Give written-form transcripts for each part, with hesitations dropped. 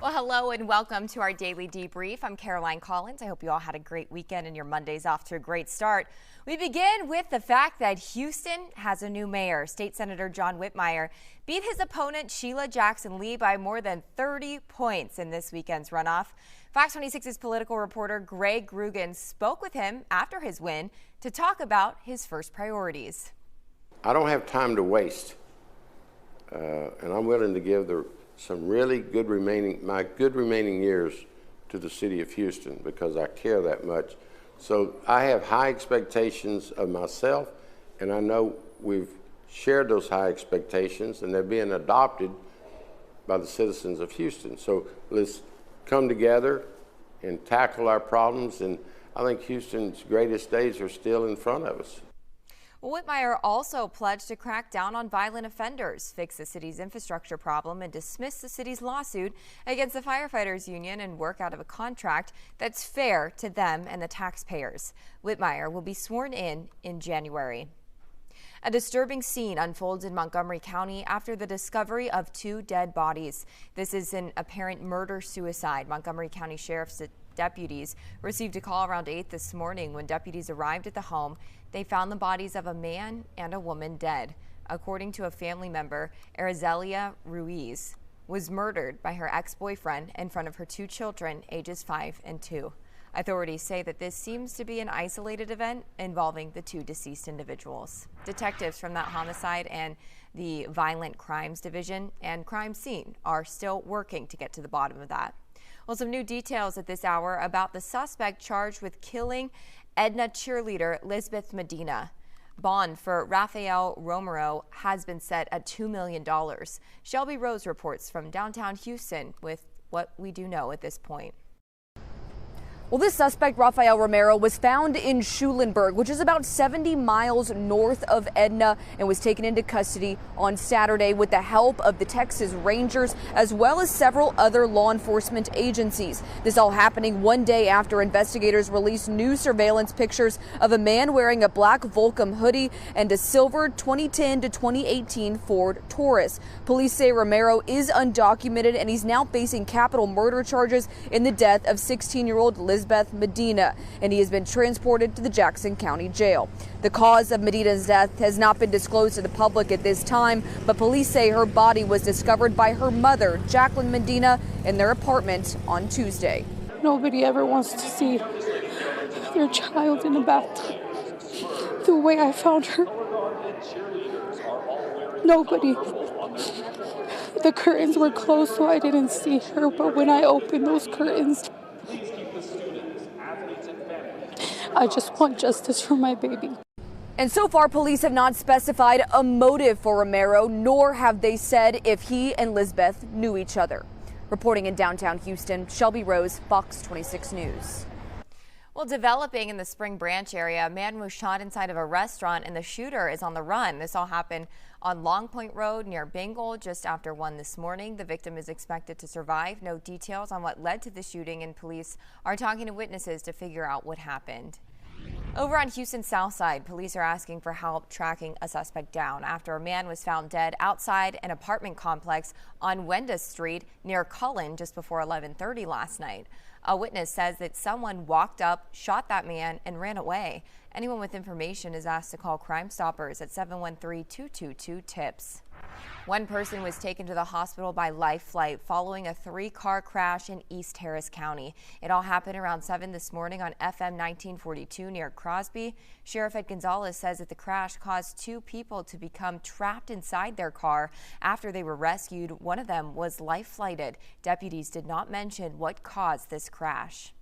Well, hello and welcome to our daily debrief. I'm Caroline Collins. I hope you all had a great weekend and your Monday's off to a great start. We begin with the fact that Houston has a new mayor. State Senator John Whitmire beat his opponent Sheila Jackson Lee by more than 30 points in this weekend's runoff. Fox 26's political reporter Greg Grugan spoke with him after his win to talk about his first priorities. I don't have time to waste, and I'm willing to give some really good remaining years to the city of Houston because I care that much. So I have high expectations of myself, and I know we've shared those high expectations, and they're being adopted by the citizens of Houston. So let's come together and tackle our problems, and I think Houston's greatest days are still in front of us. Whitmire also pledged to crack down on violent offenders, fix the city's infrastructure problem, and dismiss the city's lawsuit against the firefighters union and work out of a contract that's fair to them and the taxpayers. Whitmire will be sworn in January. A disturbing scene unfolds in Montgomery County after the discovery of two dead bodies. This is an apparent murder-suicide. Montgomery County Sheriff's deputies received a call around 8 this morning. When deputies arrived at the home, they found the bodies of a man and a woman dead. According to a family member, Arazelia Ruiz was murdered by her ex-boyfriend in front of her two children, ages 5 and 2. Authorities say that this seems to be an isolated event involving the two deceased individuals. Detectives from that homicide and the Violent Crimes Division and Crime Scene are still working to get to the bottom of that. Well, some new details at this hour about the suspect charged with killing Edna cheerleader Lisbeth Medina. Bond for Rafael Romero has been set at $2 million. Shelby Rose reports from downtown Houston with what we do know at this point. Well, this suspect, Rafael Romero, was found in Schulenburg, which is about 70 miles north of Edna, and was taken into custody on Saturday with the help of the Texas Rangers, as well as several other law enforcement agencies. This all happening one day after investigators released new surveillance pictures of a man wearing a black Volcom hoodie and a silver 2010 to 2018 Ford Taurus. Police say Romero is undocumented, and he's now facing capital murder charges in the death of 16-year-old Lisbeth Medina, and he has been transported to the Jackson County Jail. The cause of Medina's death has not been disclosed to the public at this time, but police say her body was discovered by her mother, Jacqueline Medina, in their apartment on Tuesday. Nobody ever wants to see their child in a bathtub the way I found her. Nobody. The curtains were closed, so I didn't see her, but when I opened those curtains, I just want justice for my baby. And so far, police have not specified a motive for Romero, nor have they said if he and Lisbeth knew each other. Reporting in downtown Houston, Shelby Rose, Fox 26 News. Well, developing in the Spring Branch area, a man was shot inside of a restaurant and the shooter is on the run. This all happened on Long Point Road near Bengal just after 1 this morning. The victim is expected to survive. No details on what led to the shooting, and police are talking to witnesses to figure out what happened. Over on Houston's south side, police are asking for help tracking a suspect down after a man was found dead outside an apartment complex on Wenda Street near Cullen just before 11:30 last night. A witness says that someone walked up, shot that man, and ran away. Anyone with information is asked to call Crime Stoppers at 713-222-TIPS. One person was taken to the hospital by life flight following a 3-car crash in East Harris County. It all happened around 7 this morning on FM 1942 near Crosby. Sheriff Ed Gonzalez says that the crash caused 2 people to become trapped inside their car after they were rescued. One of them was life flighted. Deputies did not mention what caused this crash.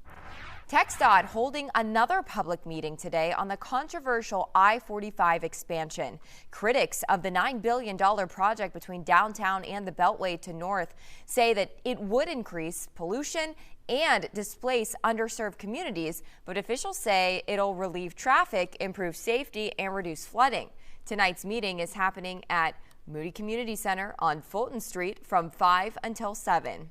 TxDOT holding another public meeting today on the controversial I-45 expansion. Critics of the $9 billion project between downtown and the Beltway to north say that it would increase pollution and displace underserved communities, but officials say it'll relieve traffic, improve safety, and reduce flooding. Tonight's meeting is happening at Moody Community Center on Fulton Street from 5 until 7.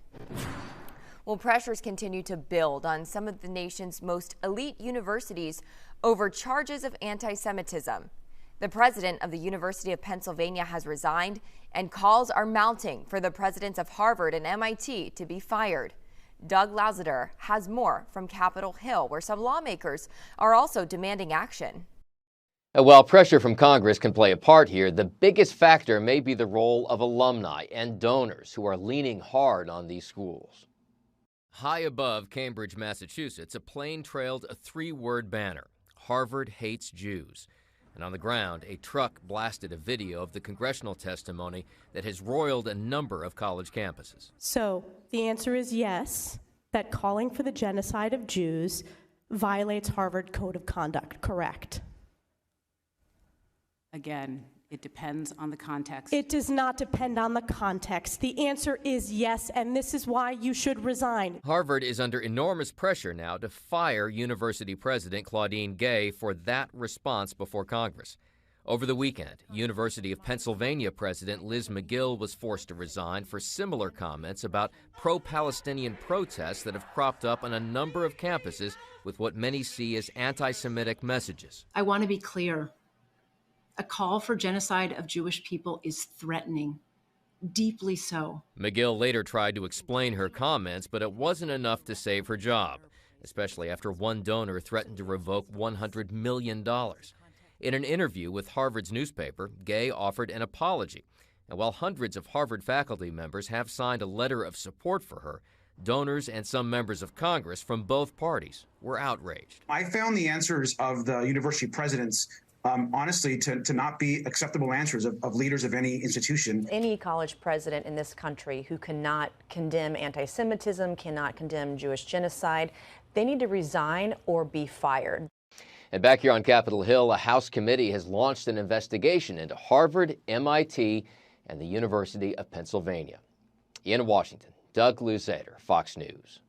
Well, pressures continue to build on some of the nation's most elite universities over charges of anti-Semitism. The president of the University of Pennsylvania has resigned, and calls are mounting for the presidents of Harvard and MIT to be fired. Doug Lazater has more from Capitol Hill, where some lawmakers are also demanding action. While pressure from Congress can play a part here, the biggest factor may be the role of alumni and donors who are leaning hard on these schools. High above Cambridge, Massachusetts, a plane trailed a three-word banner: Harvard hates Jews. And on the ground, a truck blasted a video of the congressional testimony that has roiled a number of college campuses. So the answer is yes, that calling for the genocide of Jews violates Harvard Code of Conduct, correct? Again, it depends on the context. It does not depend on the context. The answer is yes, and this is why you should resign. Harvard is under enormous pressure now to fire University President Claudine Gay for that response before Congress. Over the weekend, University of Pennsylvania President Liz Magill was forced to resign for similar comments about pro-Palestinian protests that have cropped up on a number of campuses with what many see as anti-Semitic messages. I want to be clear. A call for genocide of Jewish people is threatening, deeply so. Magill later tried to explain her comments, but it wasn't enough to save her job, especially after one donor threatened to revoke $100 million. In an interview with Harvard's newspaper, Gay offered an apology. And while hundreds of Harvard faculty members have signed a letter of support for her, donors and some members of Congress from both parties were outraged. I found the answers of the university presidents honestly, to not be acceptable answers of leaders of any institution. Any college president in this country who cannot condemn anti-Semitism, cannot condemn Jewish genocide, they need to resign or be fired. And back here on Capitol Hill, a House committee has launched an investigation into Harvard, MIT, and the University of Pennsylvania. In Washington, Doug Luzader, Fox News.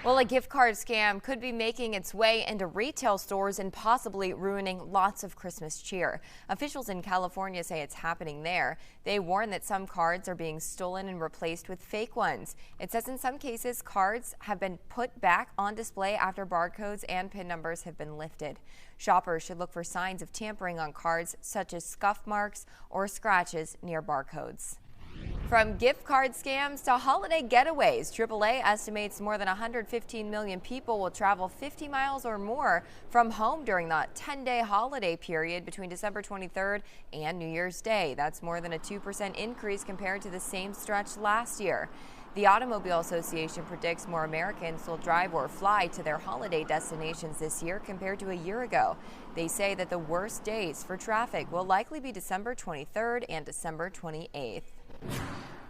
Well, a gift card scam could be making its way into retail stores and possibly ruining lots of Christmas cheer. Officials in California say it's happening there. They warn that some cards are being stolen and replaced with fake ones. It says in some cases, cards have been put back on display after barcodes and PIN numbers have been lifted. Shoppers should look for signs of tampering on cards, such as scuff marks or scratches near barcodes. From gift card scams to holiday getaways, AAA estimates more than 115 million people will travel 50 miles or more from home during the 10-day holiday period between December 23rd and New Year's Day. That's more than a 2% increase compared to the same stretch last year. The Automobile Association predicts more Americans will drive or fly to their holiday destinations this year compared to a year ago. They say that the worst days for traffic will likely be December 23rd and December 28th.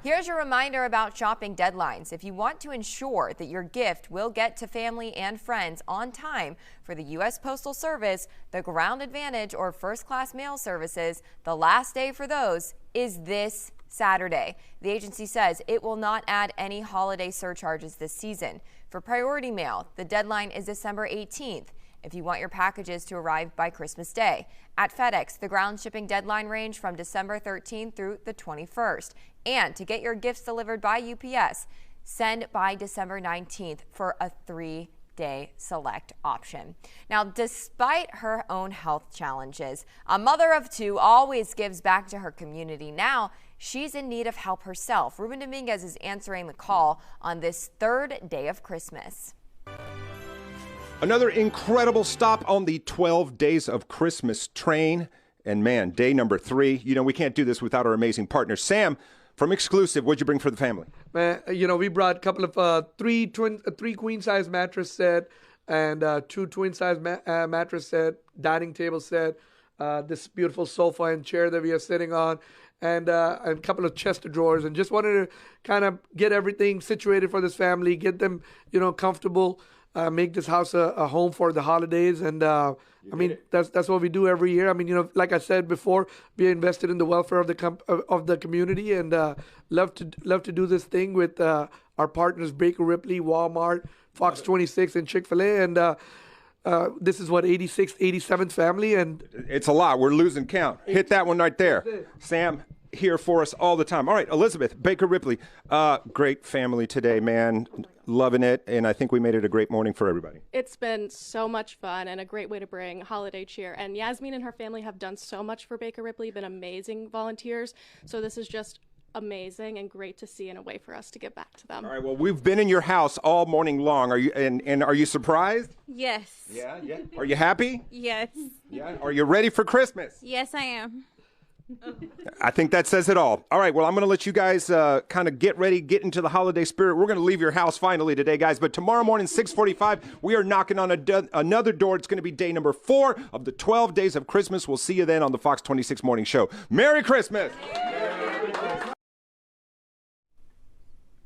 Here's your reminder about shopping deadlines. If you want to ensure that your gift will get to family and friends on time for the U.S. Postal Service, the Ground Advantage, or First Class Mail services, the last day for those is this Saturday. The agency says it will not add any holiday surcharges this season. For priority mail, the deadline is December 18th. If you want your packages to arrive by Christmas Day. At FedEx, the ground shipping deadline range from December 13th through the 21st. And to get your gifts delivered by UPS, send by December 19th for a 3-day select option. Now, despite her own health challenges, a mother of two always gives back to her community. Now, she's in need of help herself. Ruben Dominguez is answering the call on this third day of Christmas. Another incredible stop on the 12 Days of Christmas train. And man, day number 3. You know, we can't do this without our amazing partner. Sam, from Exclusive, what'd you bring for the family? Man, you know, we brought a couple of three queen-size mattress set and 2 twin-size mattress set, dining table set, this beautiful sofa and chair that we are sitting on, and a couple of chest of drawers. And just wanted to kind of get everything situated for this family, get them, you know, comfortable. Make this house a home for the holidays, and I mean that's what we do every year. I mean, you know, like I said before, we invested in the welfare of the community, and love to do this thing with our partners Baker Ripley, Walmart, Fox 26, and Chick-fil-A, and this is what 86th, 87th family, and it's a lot. We're losing count. Hit that one right there, Sam. Here for us all the time. All right, Elizabeth, Baker Ripley, great family today, man. loving it, and I think we made it a great morning for everybody. It's been so much fun and a great way to bring holiday cheer. And Yasmin and her family have done so much for Baker Ripley, been amazing volunteers. So this is just amazing and great to see, and a way for us to give back to them. All right, well, we've been in your house all morning long. Are you and are you surprised? Yes. Yeah. Are you happy? Yes. Yeah. Are you ready for Christmas? Yes, I am. I think that says it all. All right, well, I'm going to let you guys kind of get ready, get into the holiday spirit. We're going to leave your house finally today, guys. But tomorrow morning, 6:45, we are knocking on another door. It's going to be day number 4 of the 12 days of Christmas. We'll see you then on the Fox 26 Morning Show. Merry Christmas!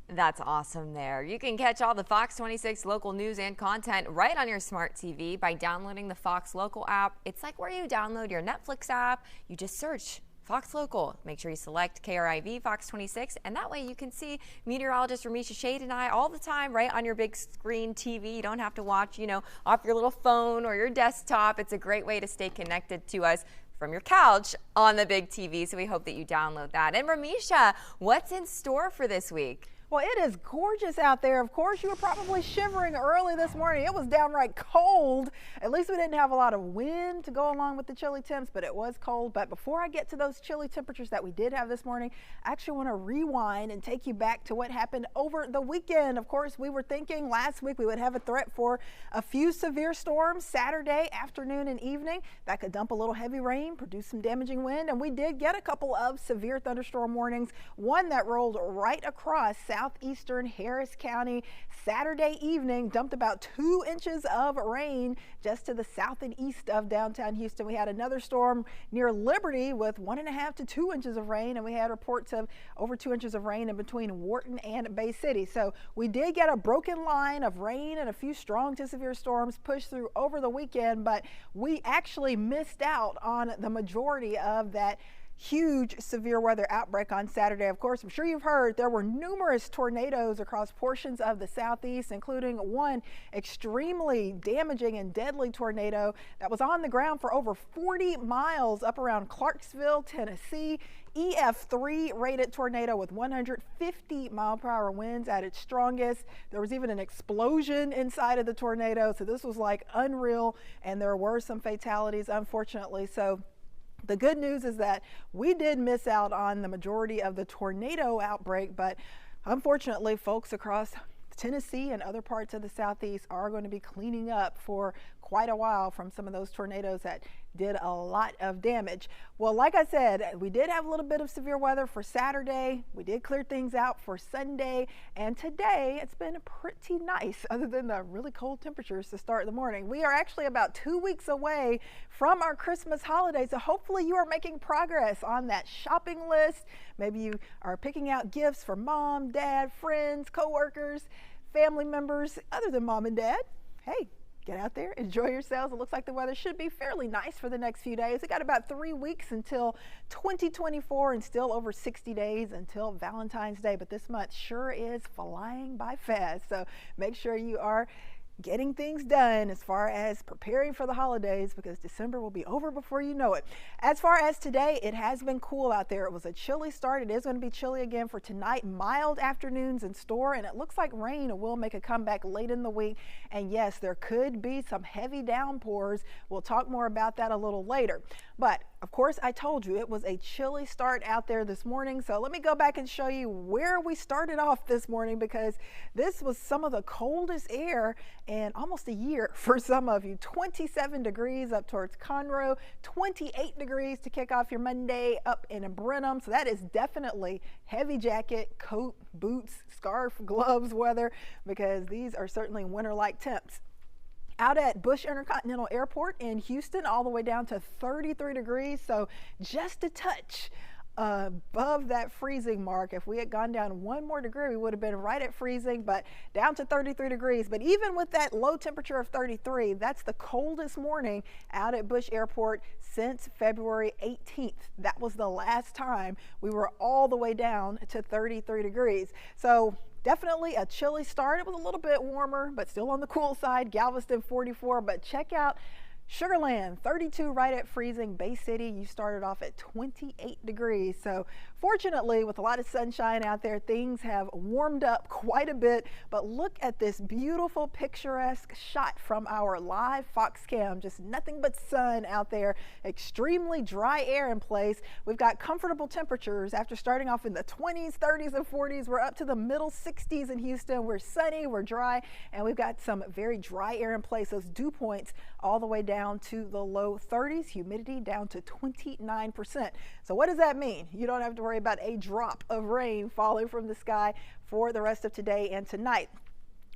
That's awesome there. You can catch all the Fox 26 local news and content right on your smart TV by downloading the Fox Local app. It's like where you download your Netflix app. You just search Fox Local. Make sure you select KRIV Fox 26, and that way you can see meteorologist Ramisha Shade and I all the time right on your big screen TV. You don't have to watch, off your little phone or your desktop. It's a great way to stay connected to us from your couch on the big TV, so we hope that you download that. And Ramisha, what's in store for this week? Well, it is gorgeous out there. Of course, you were probably shivering early this morning. It was downright cold. At least we didn't have a lot of wind to go along with the chilly temps, but it was cold. But before I get to those chilly temperatures that we did have this morning, I actually want to rewind and take you back to what happened over the weekend. Of course, we were thinking last week we would have a threat for a few severe storms Saturday afternoon and evening that could dump a little heavy rain, produce some damaging wind, and we did get a couple of severe thunderstorm warnings. One that rolled right across southeastern Harris County Saturday evening, dumped about 2 inches of rain just to the south and east of downtown Houston. We had another storm near Liberty with 1.5 to 2 inches of rain, and we had reports of over 2 inches of rain in between Wharton and Bay City. So we did get a broken line of rain and a few strong to severe storms pushed through over the weekend, but we actually missed out on the majority of that huge severe weather outbreak on Saturday. Of course, I'm sure you've heard there were numerous tornadoes across portions of the southeast, including one extremely damaging and deadly tornado that was on the ground for over 40 miles up around Clarksville, Tennessee. EF3 rated tornado with 150 mile-per-hour winds at its strongest. There was even an explosion inside of the tornado, so this was like unreal, and there were some fatalities, unfortunately. So the good news is that we did miss out on the majority of the tornado outbreak, but unfortunately, folks across Tennessee and other parts of the southeast are going to be cleaning up for quite a while from some of those tornadoes that did a lot of damage. Well, like I said, we did have a little bit of severe weather for Saturday. We did clear things out for Sunday, and today it's been pretty nice other than the really cold temperatures to start the morning. We are actually about 2 weeks away from our Christmas holiday, so hopefully you are making progress on that shopping list. Maybe you are picking out gifts for mom, dad, friends, co-workers, family members other than mom and dad. Hey, get out there, enjoy yourselves. It looks like the weather should be fairly nice for the next few days. We got about 3 weeks until 2024 and still over 60 days until Valentine's Day, but this month sure is flying by fast. So make sure you are getting things done as far as preparing for the holidays, because December will be over before you know it. As far as today, it has been cool out there. It was a chilly start. It is going to be chilly again for tonight. Mild afternoons in store, and it looks like rain will make a comeback late in the week. And yes, there could be some heavy downpours. We'll talk more about that a little later. But of course, I told you it was a chilly start out there this morning. So let me go back and show you where we started off this morning, because this was some of the coldest air in almost a year for some of you. 27 degrees up towards Conroe, 28 degrees to kick off your Monday up in Brenham. So that is definitely heavy jacket, coat, boots, scarf, gloves weather, because these are certainly winter-like temps. Out at Bush Intercontinental Airport in Houston, all the way down to 33 degrees, so just a touch above that freezing mark. If we had gone down 1 more degree, we would have been right at freezing, but down to 33 degrees. But even with that low temperature of 33, that's the coldest morning out at Bush Airport since February 18th. That was the last time we were all the way down to 33 degrees. So definitely a chilly start. It was a little bit warmer, but still on the cool side. Galveston 44, but check out Sugar Land, 32 right at freezing. Bay City, you started off at 28 degrees. So fortunately, with a lot of sunshine out there, things have warmed up quite a bit. But look at this beautiful picturesque shot from our live Fox Cam. Just nothing but sun out there. Extremely dry air in place. We've got comfortable temperatures. After starting off in the 20s, 30s, and 40s, we're up to the middle 60s in Houston. We're sunny, we're dry, and we've got some very dry air in place. Those dew points all the way down to the low 30s, humidity down to 29%. So what does that mean? You don't have to worry about a drop of rain falling from the sky for the rest of today and tonight.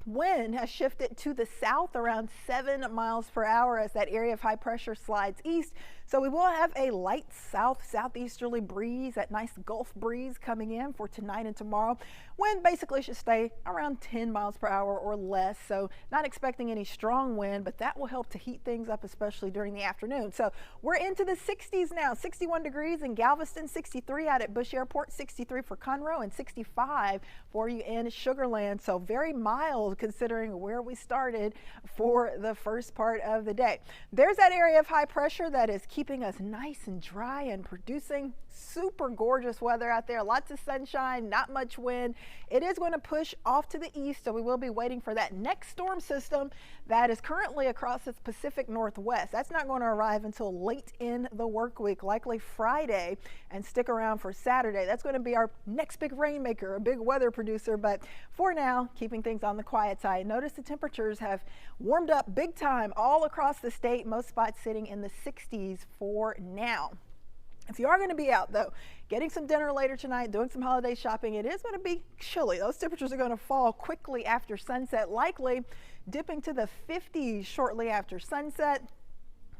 Wind has shifted to the south around 7 miles per hour as that area of high pressure slides east. So we will have a light southeasterly breeze, that nice Gulf breeze coming in for tonight and tomorrow. Wind basically should stay around 10 miles per hour or less. So not expecting any strong wind, but that will help to heat things up, especially during the afternoon. So we're into the 60s now, 61 degrees in Galveston, 63 out at Bush Airport, 63 for Conroe, and 65 for you in Sugar Land. So very mild considering where we started for the first part of the day. There's that area of high pressure that is keeping us nice and dry and producing super gorgeous weather out there. Lots of sunshine, not much wind. It is going to push off to the east, so we will be waiting for that next storm system that is currently across the Pacific Northwest. That's not going to arrive until late in the work week, likely Friday, and stick around for Saturday. That's going to be our next big rainmaker, a big weather producer, but for now, keeping things on the quiet side. Notice the temperatures have warmed up big time all across the state, most spots sitting in the 60s for now. If you are going to be out, though, getting some dinner later tonight, doing some holiday shopping, it is going to be chilly. Those temperatures are going to fall quickly after sunset, likely dipping to the 50s shortly after sunset.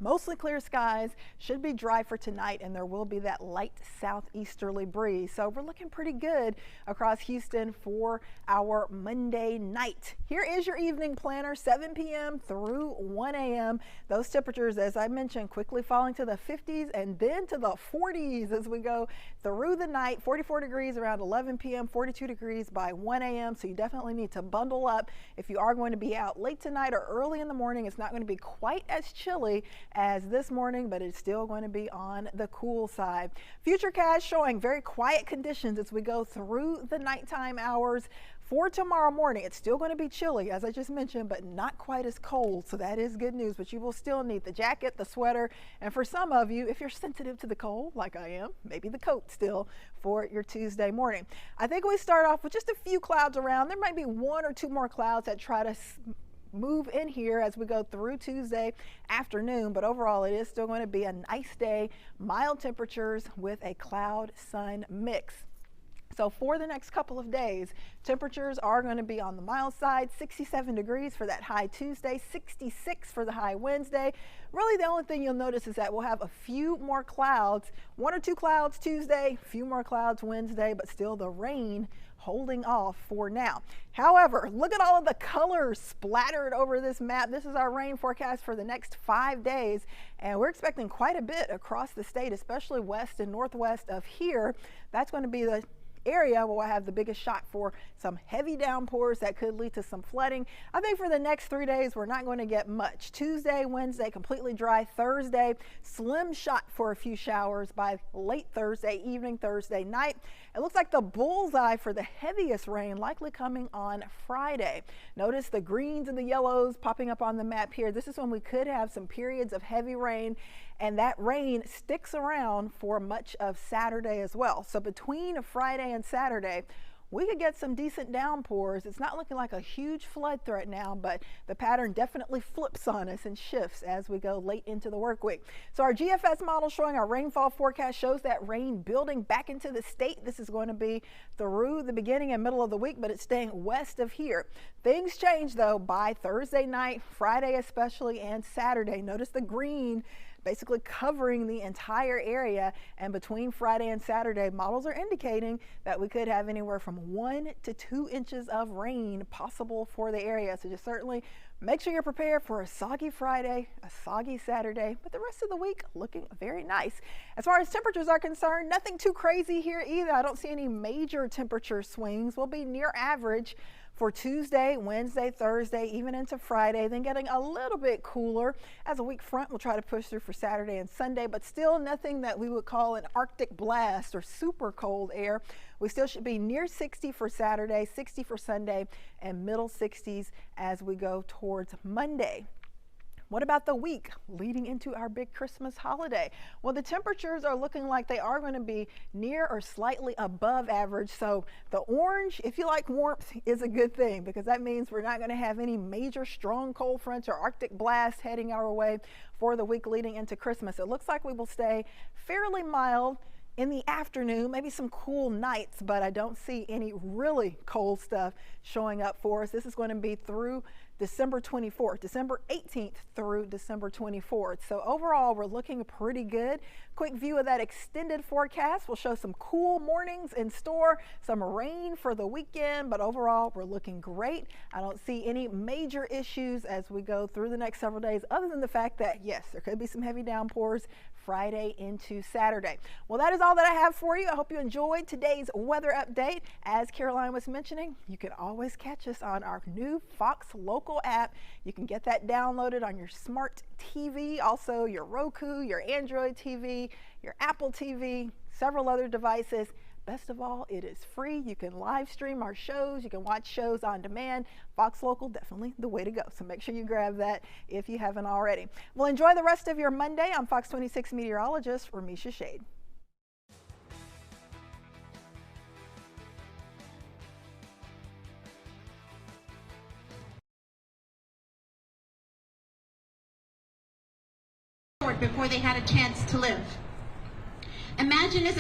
Mostly clear skies, should be dry for tonight, and there will be that light southeasterly breeze. So we're looking pretty good across Houston for our Monday night. Here is your evening planner, 7 p.m. through 1 a.m. Those temperatures, as I mentioned, quickly falling to the 50s and then to the 40s as we go through the night. 44 degrees around 11 p.m., 42 degrees by 1 a.m. So you definitely need to bundle up if you are going to be out late tonight or early in the morning. It's not going to be quite as chilly as this morning, but it's still going to be on the cool side. Futurecast showing very quiet conditions as we go through the nighttime hours. For tomorrow morning, it's still going to be chilly, as I just mentioned, but not quite as cold, so that is good news. But you will still need the jacket, the sweater, and for some of you, if you're sensitive to the cold, like I am, maybe the coat still for your Tuesday morning. I think we start off with just a few clouds around. There might be 1 or 2 more clouds that try to move in here as we go through Tuesday afternoon, but overall it is still going to be a nice day, mild temperatures with a cloud-sun mix. So for the next couple of days, temperatures are going to be on the mild side, 67 degrees for that high Tuesday, 66 for the high Wednesday. Really the only thing you'll notice is that we'll have a few more clouds, 1 or 2 clouds Tuesday, a few more clouds Wednesday, but still the rain holding off for now. However, look at all of the colors splattered over this map. This is our rain forecast for the next 5 days, and we're expecting quite a bit across the state, especially west and northwest of here. That's going to be the area where we'll have the biggest shot for some heavy downpours that could lead to some flooding. I think for the next 3 days, we're not going to get much. Tuesday, Wednesday, completely dry. Thursday, slim shot for a few showers by late Thursday evening, Thursday night. It looks like the bullseye for the heaviest rain likely coming on Friday. Notice the greens and the yellows popping up on the map here. This is when we could have some periods of heavy rain, and that rain sticks around for much of Saturday as well. So between Friday and Saturday, we could get some decent downpours. It's not looking like a huge flood threat now, but the pattern definitely flips on us and shifts as we go late into the work week. So our GFS model showing our rainfall forecast shows that rain building back into the state. This is going to be through the beginning and middle of the week, but it's staying west of here. Things change though by Thursday night, Friday especially, and Saturday. Notice the green basically covering the entire area, and between Friday and Saturday, models are indicating that we could have anywhere from 1 to 2 inches of rain possible for the area. So just certainly make sure you're prepared for a soggy Friday, a soggy Saturday, but the rest of the week looking very nice. As far as temperatures are concerned, nothing too crazy here either. I don't see any major temperature swings. We'll be near average for Tuesday, Wednesday, Thursday, even into Friday, then getting a little bit cooler as a weak front will try to push through for Saturday and Sunday, but still nothing that we would call an Arctic blast or super cold air. We still should be near 60 for Saturday, 60 for Sunday, and middle 60s as we go towards Monday. What about the week leading into our big Christmas holiday? Well, the temperatures are looking like they are going to be near or slightly above average. So the orange, if you like warmth, is a good thing because that means we're not going to have any major strong cold fronts or Arctic blasts heading our way for the week leading into Christmas. It looks like we will stay fairly mild in the afternoon, maybe some cool nights, but I don't see any really cold stuff showing up for us. This is going to be through December 24th, December 18th through December 24th. So overall, we're looking pretty good. Quick view of that extended forecast will show some cool mornings in store, some rain for the weekend, but overall, we're looking great. I don't see any major issues as we go through the next several days, other than the fact that, yes, there could be some heavy downpours Friday into Saturday. Well, that is all that I have for you. I hope you enjoyed today's weather update. As Caroline was mentioning, you can always catch us on our new Fox Local app. You can get that downloaded on your smart TV, also your Roku, your Android TV, your Apple TV, several other devices. Best of all, it is free. You can live stream our shows. You can watch shows on demand. Fox Local, definitely the way to go. So make sure you grab that if you haven't already. Well, enjoy the rest of your Monday. I'm Fox 26 meteorologist Ramisha Shade. Before they had a chance to live. Imagine as a